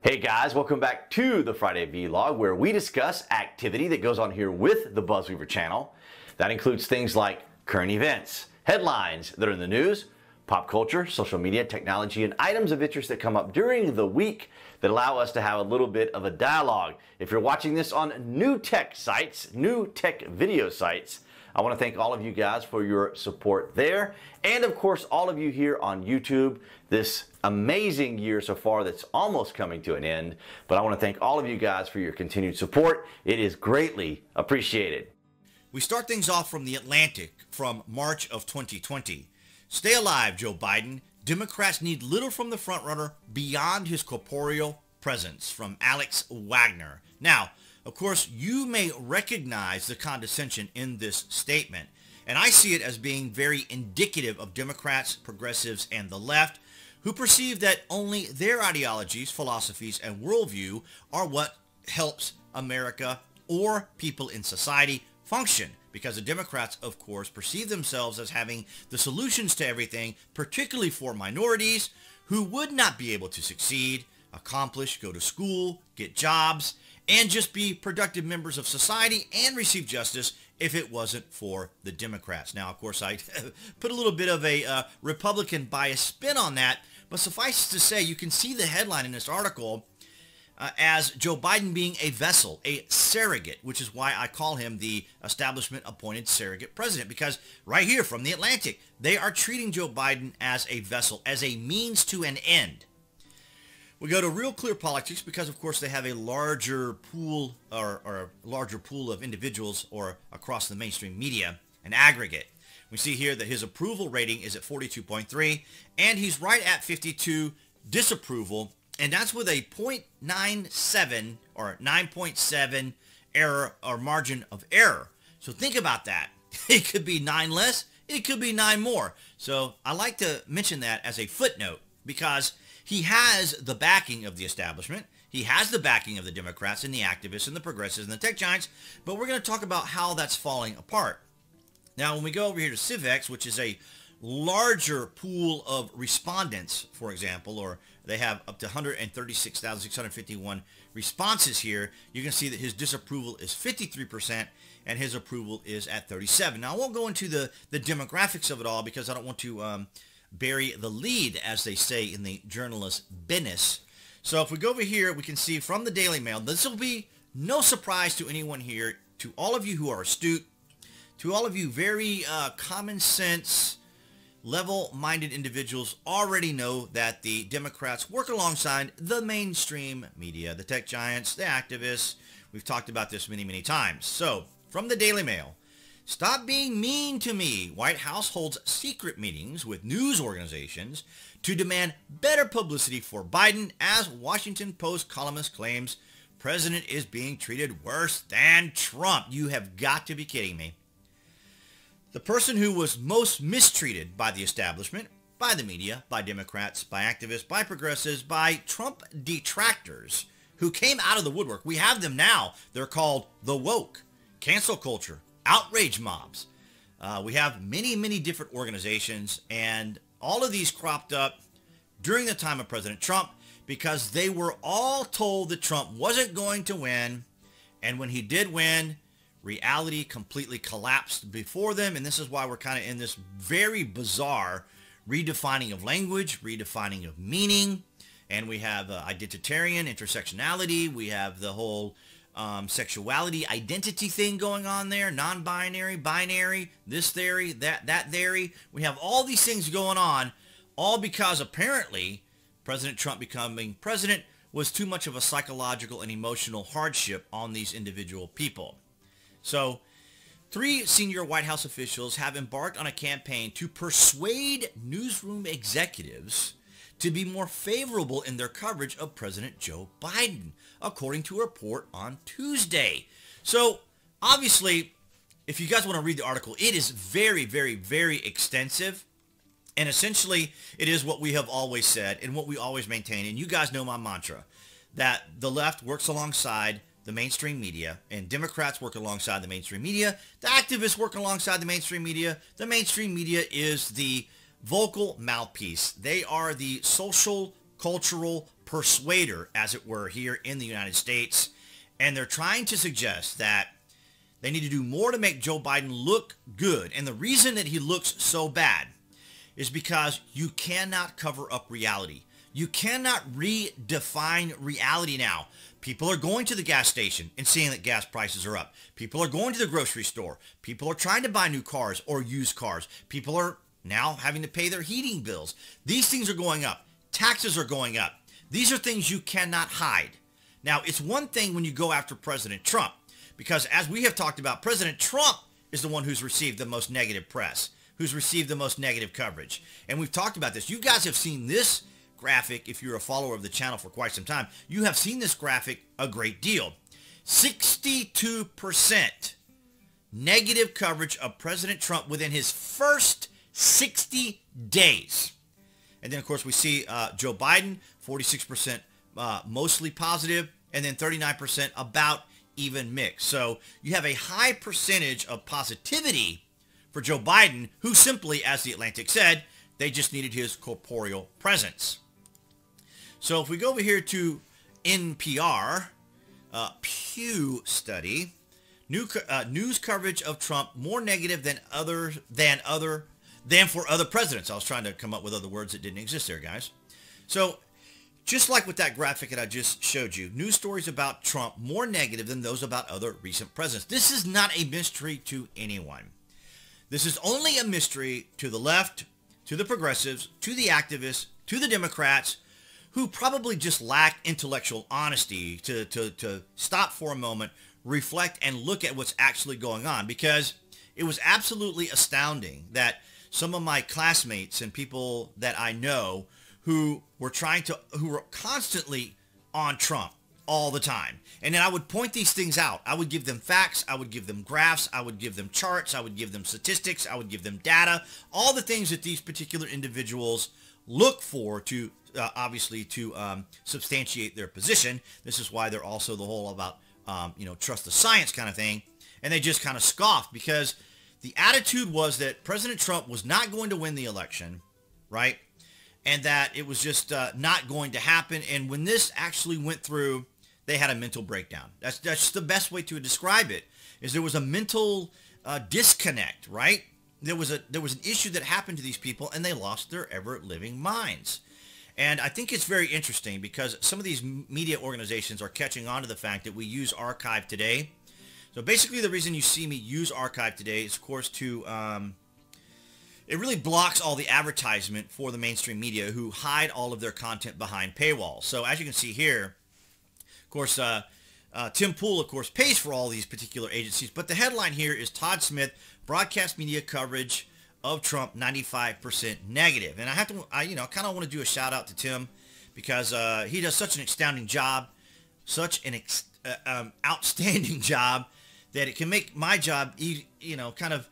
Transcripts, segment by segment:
Hey guys, welcome back to the Friday Vlog, where we discuss activity that goes on here with the BuzWeaver channel. That includes things like current events, headlines that are in the news, pop culture, social media, technology, and items of interest that come up during the week that allow us to have a little bit of a dialogue. If you're watching this on new tech sites, new tech video sites, I want to thank all of you guys for your support there. And of course, all of you here on YouTube, this amazing year so far that's almost coming to an end. But I want to thank all of you guys for your continued support. It is greatly appreciated. We start things off from The Atlantic from March of 2020. Stay alive, Joe Biden. Democrats need little from the frontrunner beyond his corporeal presence, from Alex Wagner. Now, of course, you may recognize the condescension in this statement, and I see it as being very indicative of Democrats, progressives, and the left, who perceive that only their ideologies, philosophies, and worldview are what helps America or people in society function. Because the Democrats, of course, perceive themselves as having the solutions to everything, particularly for minorities who would not be able to succeed, accomplish, go to school, get jobs, and just be productive members of society and receive justice if it wasn't for the Democrats. Now, of course, I put a little bit of a Republican bias spin on that, but suffice to say, you can see the headline in this article as Joe Biden being a vessel, a surrogate, which is why I call him the establishment-appointed surrogate president, because right here from The Atlantic, they are treating Joe Biden as a vessel, as a means to an end. We go to Real Clear Politics because, of course, they have a larger pool or a larger pool of individuals or across the mainstream media, an aggregate. We see here that his approval rating is at 42.3, and he's right at 52 disapproval, and that's with a 0.97 or 9.7 error or margin of error. So think about that. It could be 9 less, it could be 9 more. So I like to mention that as a footnote because he has the backing of the establishment. He has the backing of the Democrats and the activists and the progressives and the tech giants, but we're going to talk about how that's falling apart. Now, when we go over here to Civex, which is a larger pool of respondents, for example, or they have up to 136,651 responses here, you can see that his disapproval is 53% and his approval is at 37%. Now, I won't go into the demographics of it all because I don't want to bury the lead, as they say in the journalist business. So if we go over here, we can see from the Daily Mail, this will be no surprise to anyone here, to all of you who are astute, to all of you very common sense, level-minded individuals already know that the Democrats work alongside the mainstream media, the tech giants, the activists. We've talked about this many, many times. So from the Daily Mail, stop being mean to me. White House holds secret meetings with news organizations to demand better publicity for Biden as Washington Post columnist claims president is being treated worse than Trump. You have got to be kidding me. The person who was most mistreated by the establishment, by the media, by Democrats, by activists, by progressives, by Trump detractors who came out of the woodwork. We have them now. They're called the woke, cancel culture, outrage mobs. We have many, many different organizations, and all of these cropped up during the time of President Trump because they were all told that Trump wasn't going to win, and when he did win, reality completely collapsed before them, and this is why we're kind of in this very bizarre redefining of language, redefining of meaning, and we have identitarian, intersectionality, we have the whole sexuality, identity thing going on there, non-binary, binary, this theory, that theory. We have all these things going on, all because apparently President Trump becoming president was too much of a psychological and emotional hardship on these individual people. So 3 senior White House officials have embarked on a campaign to persuade newsroom executives to be more favorable in their coverage of President Joe Biden, according to a report on Tuesday. So, obviously, if you guys want to read the article, it is very, very, very extensive. And essentially, it is what we have always said and what we always maintain. And you guys know my mantra, that the left works alongside the mainstream media, and Democrats work alongside the mainstream media. The activists work alongside the mainstream media. The mainstream media is the vocal mouthpiece. They are the social cultural persuader, as it were, here in the United States. And they're trying to suggest that they need to do more to make Joe Biden look good. And the reason that he looks so bad is because you cannot cover up reality. You cannot redefine reality now. People are going to the gas station and seeing that gas prices are up. People are going to the grocery store. People are trying to buy new cars or used cars. People are now having to pay their heating bills. These things are going up. Taxes are going up. These are things you cannot hide. Now, it's one thing when you go after President Trump, because as we have talked about, President Trump is the one who's received the most negative press, who's received the most negative coverage. And we've talked about this. You guys have seen this graphic. If you're a follower of the channel for quite some time, you have seen this graphic a great deal. 62% negative coverage of President Trump within his first 60 days. And then, of course, we see Joe Biden, 46% mostly positive, and then 39% about even mixed. So you have a high percentage of positivity for Joe Biden, who simply, as the Atlantic said, they just needed his corporeal presence. So if we go over here to NPR, Pew study, news coverage of Trump more negative than for other presidents. I was trying to come up with other words that didn't exist there, guys. So just like with that graphic that I just showed you, news stories about Trump more negative than those about other recent presidents. This is not a mystery to anyone. This is only a mystery to the left, to the progressives, to the activists, to the Democrats, who probably just lack intellectual honesty to stop for a moment, reflect, and look at what's actually going on. Because it was absolutely astounding that some of my classmates and people that I know who were constantly on Trump all the time. And then I would point these things out. I would give them facts. I would give them graphs. I would give them charts. I would give them statistics. I would give them data. All the things that these particular individuals look for to obviously to substantiate their position. This is why they're also the whole about trust the science kind of thing. And they just kind of scoffed because the attitude was that President Trump was not going to win the election, right? And that it was just not going to happen. And when this actually went through, they had a mental breakdown. That's just the best way to describe it, is there was a mental disconnect, right? There was an issue that happened to these people, and they lost their ever-living minds. And I think it's very interesting because some of these media organizations are catching on to the fact that we use Archive today. So basically the reason you see me use Archive today is, of course, to it really blocks all the advertisement for the mainstream media who hide all of their content behind paywalls. So as you can see here, of course, Tim Pool, of course, pays for all these particular agencies. But the headline here is Todd Smith, broadcast media coverage of Trump 95% negative. And I kind of want to do a shout out to Tim because he does such an astounding job, such an outstanding job that it can make my job, kind of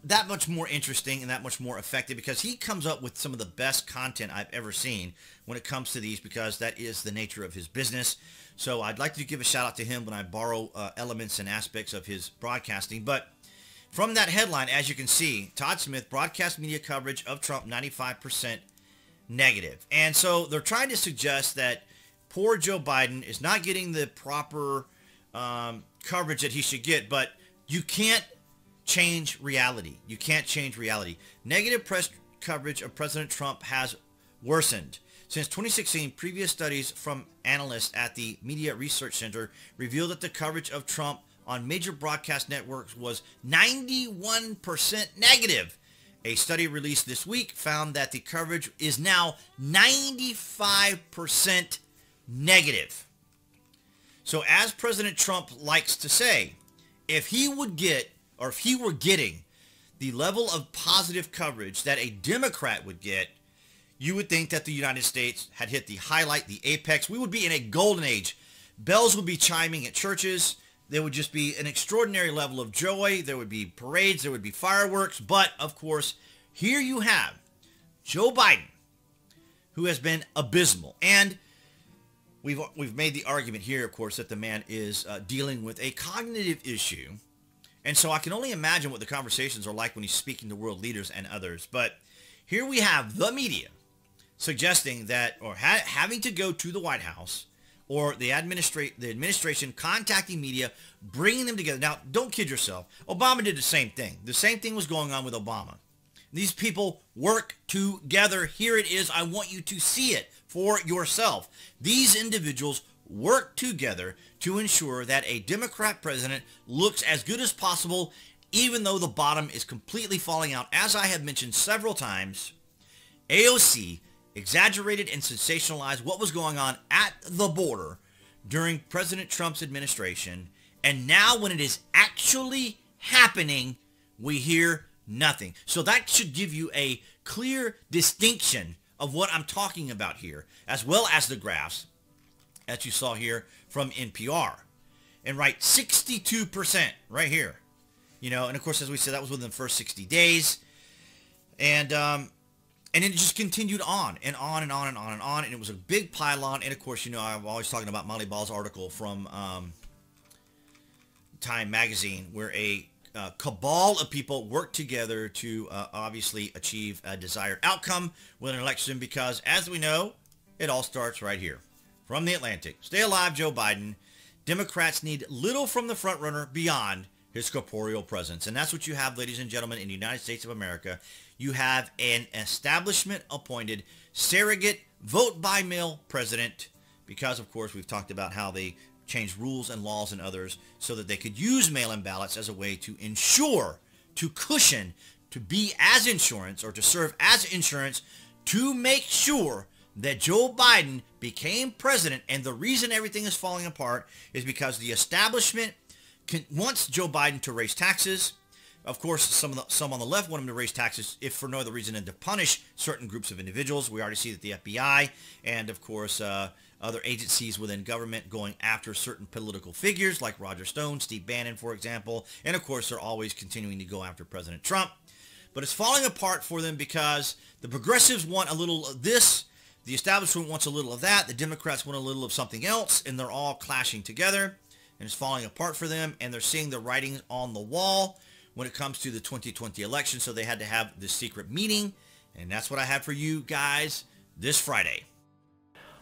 that much more interesting and that much more effective because he comes up with some of the best content I've ever seen when it comes to these because that is the nature of his business. So I'd like to give a shout out to him when I borrow elements and aspects of his broadcasting. But from that headline, as you can see, Todd Smith, broadcast media coverage of Trump 95% negative. And so they're trying to suggest that poor Joe Biden is not getting the proper coverage that he should get, but you can't change reality. You can't change reality. Negative press coverage of President Trump has worsened. Since 2016, previous studies from analysts at the Media Research Center revealed that the coverage of Trump on major broadcast networks was 91% negative. A study released this week found that the coverage is now 95% negative. So as President Trump likes to say, if he were getting the level of positive coverage that a Democrat would get, you would think that the United States had hit the highlight, the apex. We would be in a golden age. Bells would be chiming at churches. There would just be an extraordinary level of joy. There would be parades. There would be fireworks. But, of course, here you have Joe Biden, who has been abysmal. And we've made the argument here, of course, that the man is dealing with a cognitive issue. And so I can only imagine what the conversations are like when he's speaking to world leaders and others. But here we have the media suggesting that, or having to go to the White House, or the administration contacting media, bringing them together. Now, don't kid yourself. Obama did the same thing. The same thing was going on with Obama. These people work together. Here it is. I want you to see it for yourself. These individuals work together to ensure that a Democrat president looks as good as possible, even though the bottom is completely falling out. As I have mentioned several times, AOC exaggerated and sensationalized what was going on at the border during President Trump's administration. And now when it is actually happening, we hear nothing. So that should give you a clear distinction of what I'm talking about here, as well as the graphs that you saw here from NPR. And right, 62% right here. You know, and of course, as we said, that was within the first 60 days. And it just continued on and on and on and on and on. And it was a big pylon. And of course, you know, I'm always talking about Molly Ball's article from Time magazine, where a cabal of people work together to obviously achieve a desired outcome with an election, because as we know, it all starts right here. From the Atlantic. Stay alive, Joe Biden. Democrats need little from the frontrunner beyond his corporeal presence. And that's what you have, ladies and gentlemen, in the United States of America. You have an establishment-appointed surrogate vote-by-mail president, because, of course, we've talked about how they changed rules and laws and others so that they could use mail-in ballots as a way to ensure, to cushion, to be as insurance, or to serve as insurance, to make sure that Joe Biden became president. And the reason everything is falling apart is because the establishment wants Joe Biden to raise taxes. Of course, some on the left want him to raise taxes, if for no other reason than to punish certain groups of individuals. We already see that the FBI and, of course, other agencies within government going after certain political figures like Roger Stone, Steve Bannon, for example. And, of course, they're always continuing to go after President Trump. But it's falling apart for them because the progressives want a little of this, the establishment wants a little of that, the Democrats want a little of something else, and they're all clashing together. And it's falling apart for them, and they're seeing the writing on the wall when it comes to the 2020 election, so they had to have this secret meeting. And that's what I have for you guys this Friday.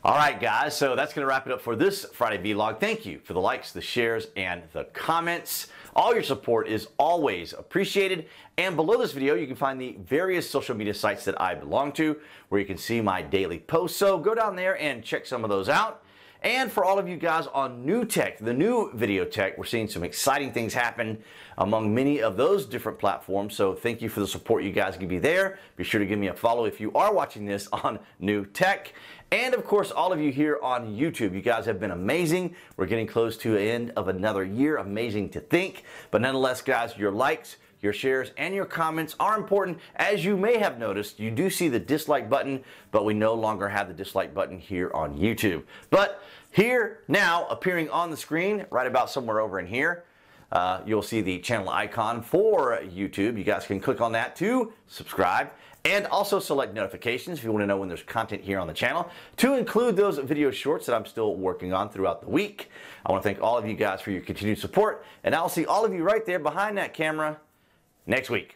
All right, guys, so that's going to wrap it up for this Friday vlog. Thank you for the likes, the shares, and the comments. All your support is always appreciated. And below this video, you can find the various social media sites that I belong to, where you can see my daily posts. So go down there and check some of those out. And for all of you guys on new tech, the new video tech, we're seeing some exciting things happen among many of those different platforms. So thank you for the support you guys give me there. Be sure to give me a follow if you are watching this on new tech. And of course, all of you here on YouTube, you guys have been amazing. We're getting close to the end of another year. Amazing to think. But nonetheless, guys, your likes, your shares, and your comments are important. As you may have noticed, you do see the dislike button, but we no longer have the dislike button here on YouTube. But here now, appearing on the screen, right about somewhere over in here, you'll see the channel icon for YouTube. You guys can click on that to subscribe, and also select notifications if you want to know when there's content here on the channel, to include those video shorts that I'm still working on throughout the week. I want to thank all of you guys for your continued support, and I'll see all of you right there behind that camera next week.